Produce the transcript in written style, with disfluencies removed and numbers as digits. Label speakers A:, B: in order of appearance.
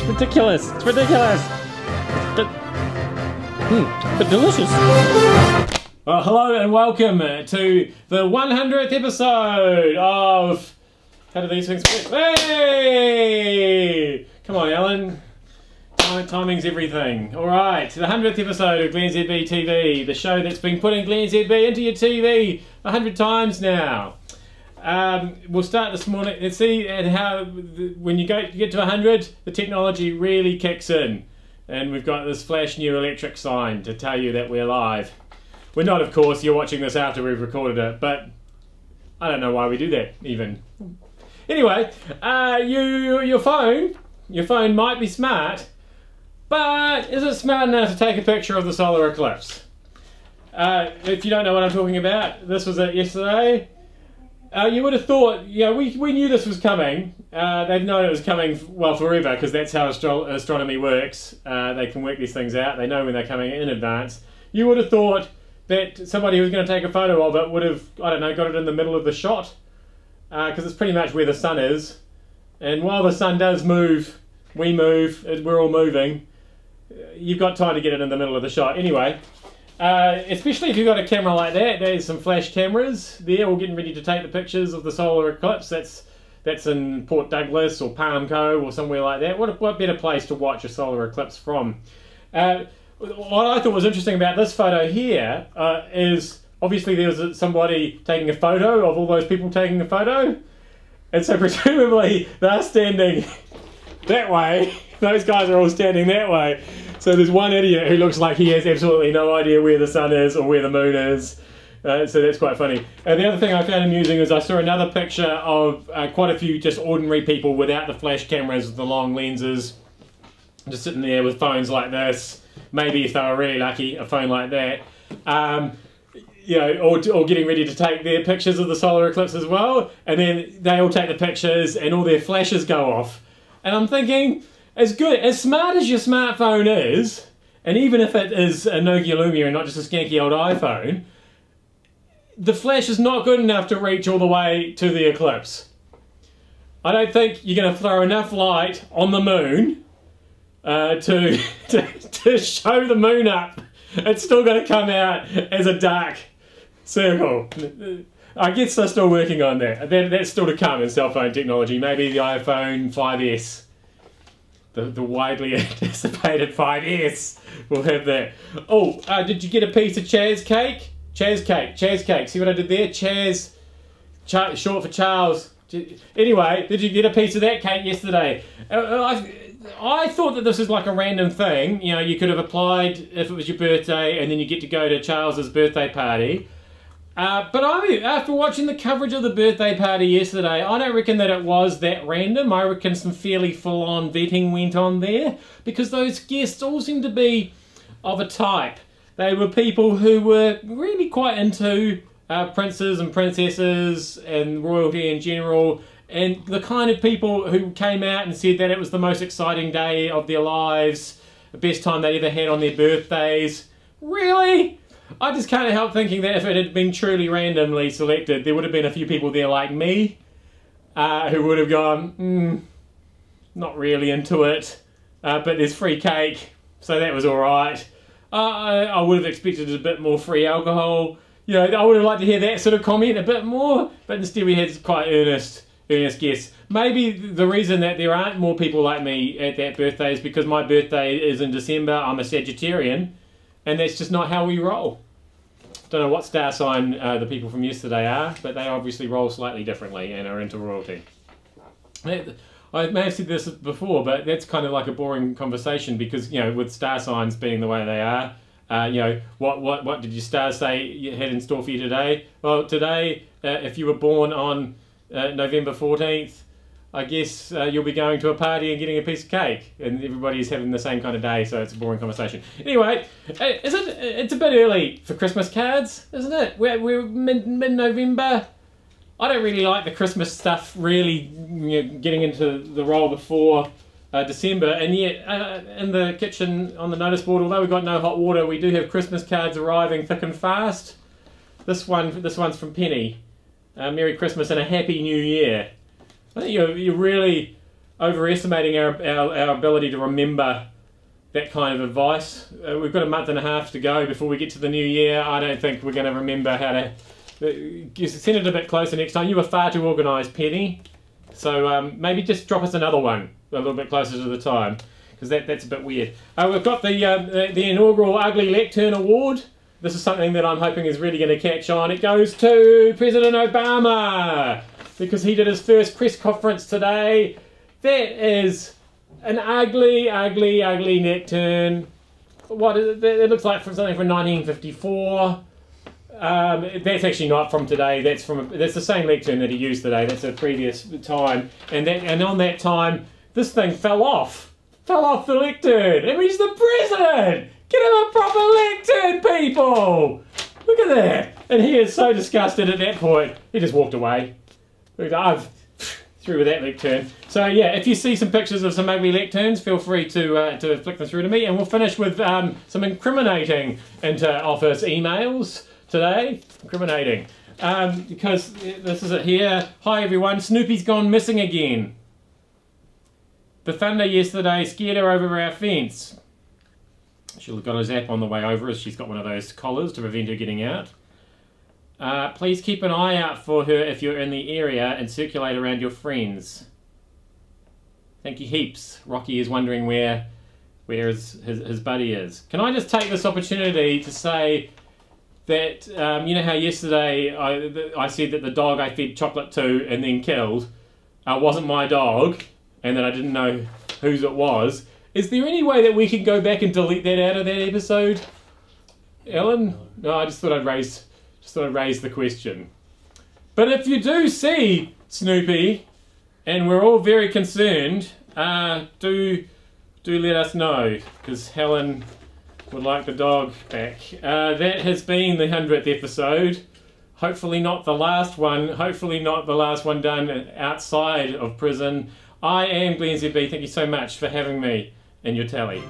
A: ridiculous. It's ridiculous. But delicious. Well, hello and welcome to the 100th episode of... How do these things work? Hey! Come on, Alan. Timing's everything. Alright, the 100th episode of GlennzB TV, the show that's been putting GlennzB into your TV 100 times now. We'll start this morning. Let's see how when you get to 100, the technology really kicks in. And we've got this flash new electric sign to tell you that we're live. We're not, of course. You're watching this after we've recorded it, but I don't know why we do that, even. Anyway, your phone might be smart, but is it smart enough to take a picture of the solar eclipse? If you don't know what I'm talking about, this was it yesterday. You would have thought, we knew this was coming. They've known it was coming, well, forever, because that's how astronomy works. They can work these things out. They know when they're coming in advance. You would have thought that somebody who was going to take a photo of it would have, I don't know, got it in the middle of the shot, because it's pretty much where the sun is. And while the sun does move, we move, we're all moving, you've got time to get it in the middle of the shot. Anyway, especially if you've got a camera like that, there's some flash cameras there, all getting ready to take the pictures of the solar eclipse. That's in Port Douglas or Palm Cove or somewhere like that. What better place to watch a solar eclipse from? What I thought was interesting about this photo here is obviously there was somebody taking a photo of all those people taking a photo, and so presumably they're standing that way. Those guys are all standing that way. So there's one idiot who looks like he has absolutely no idea where the sun is or where the moon is. So that's quite funny. And the other thing I found amusing is I saw another picture of quite a few just ordinary people without the flash cameras with the long lenses, just sitting there with phones like this. Maybe if they were really lucky, a phone like that. Or getting ready to take their pictures of the solar eclipse as well. And then they all take the pictures and all their flashes go off. And I'm thinking, as smart as your smartphone is, and even if it is a Nokia Lumia and not just a skanky old iPhone, the flash is not good enough to reach all the way to the eclipse. I don't think you're going to throw enough light on the moon to show the moon up. It's still going to come out as a dark circle. I guess they're still working on that. That's still to come in cell phone technology. Maybe the iPhone 5S. The widely anticipated 5S will have that. Oh, did you get a piece of Chaz cake? Chaz cake. See what I did there? Chaz, short for Charles. Anyway, did you get a piece of that cake yesterday? I thought that this was like a random thing. You know, you could have applied if it was your birthday and then you get to go to Charles's birthday party. But after watching the coverage of the birthday party yesterday, I don't reckon that it was that random. I reckon some fairly full-on vetting went on there, because those guests all seemed to be of a type. They were people who were really quite into princes and princesses and royalty in general, and the kind of people who came out and said that it was the most exciting day of their lives, the best time they ever had on their birthdays. Really? I just can't help thinking that if it had been truly randomly selected, there would have been a few people there like me who would have gone, not really into it, but there's free cake, so that was alright. I would have expected a bit more free alcohol. You know, I would have liked to hear that sort of comment a bit more, but instead we had quite earnest guests. Maybe the reason that there aren't more people like me at that birthday is because my birthday is in December. I'm a Sagittarian, and that's just not how we roll. Don't know what star sign the people from yesterday are, but they obviously roll slightly differently and are into royalty. I may have said this before, but that's kind of like a boring conversation because, you know, with star signs being the way they are, what did your stars say you had in store for you today? Well, today, if you were born on November 14th, I guess you'll be going to a party and getting a piece of cake, and everybody's having the same kind of day, so it's a boring conversation. Anyway, it's a bit early for Christmas cards, isn't it? We're mid-November. I don't really like the Christmas stuff really getting into the role before December, and yet in the kitchen on the notice board, although we've got no hot water, we do have Christmas cards arriving thick and fast. This one's from Penny. Merry Christmas and a Happy New Year. I think you're really overestimating our ability to remember that kind of advice. We've got a month and a half to go before we get to the new year. I don't think we're going to remember how to... Send it a bit closer next time. You were far too organised, Penny. So maybe just drop us another one a little bit closer to the time, because that's a bit weird. We've got the inaugural Ugly Lectern Award. This is something that I'm hoping is really going to catch on. It goes to President Obama, because he did his first press conference today. That is an ugly, ugly, ugly lectern. What is it? It looks like something from 1954. That's actually not from today. That's the same lectern that he used today. That's a previous time, and on that time, this thing fell off the lectern. And he's the president. Get him a proper lectern, people. Look at that. And he is so disgusted at that point, he just walked away. I've through with that lectern. So yeah, if you see some pictures of some ugly lecterns, feel free to flick them through to me, and we'll finish with some incriminating inter-office emails today. Incriminating. Because this is it here. Hi everyone, Snoopy's gone missing again. The thunder yesterday scared her over our fence. She got a zap on the way over as she's got one of those collars to prevent her getting out. Please keep an eye out for her if you're in the area and circulate around your friends. Thank you heaps. Rocky is wondering where his buddy is. Can I just take this opportunity to say that, you know how yesterday I said that the dog I fed chocolate to and then killed wasn't my dog, and that I didn't know whose it was? Is there any way that we can go back and delete that out of that episode, Ellen? No, I just thought I'd raise the question. But if you do see Snoopy, and we're all very concerned, do let us know, because Helen would like the dog back. That has been the 100th episode. Hopefully not the last one. Hopefully not the last one done outside of prison. I am glennzb. Thank you so much for having me in your tally.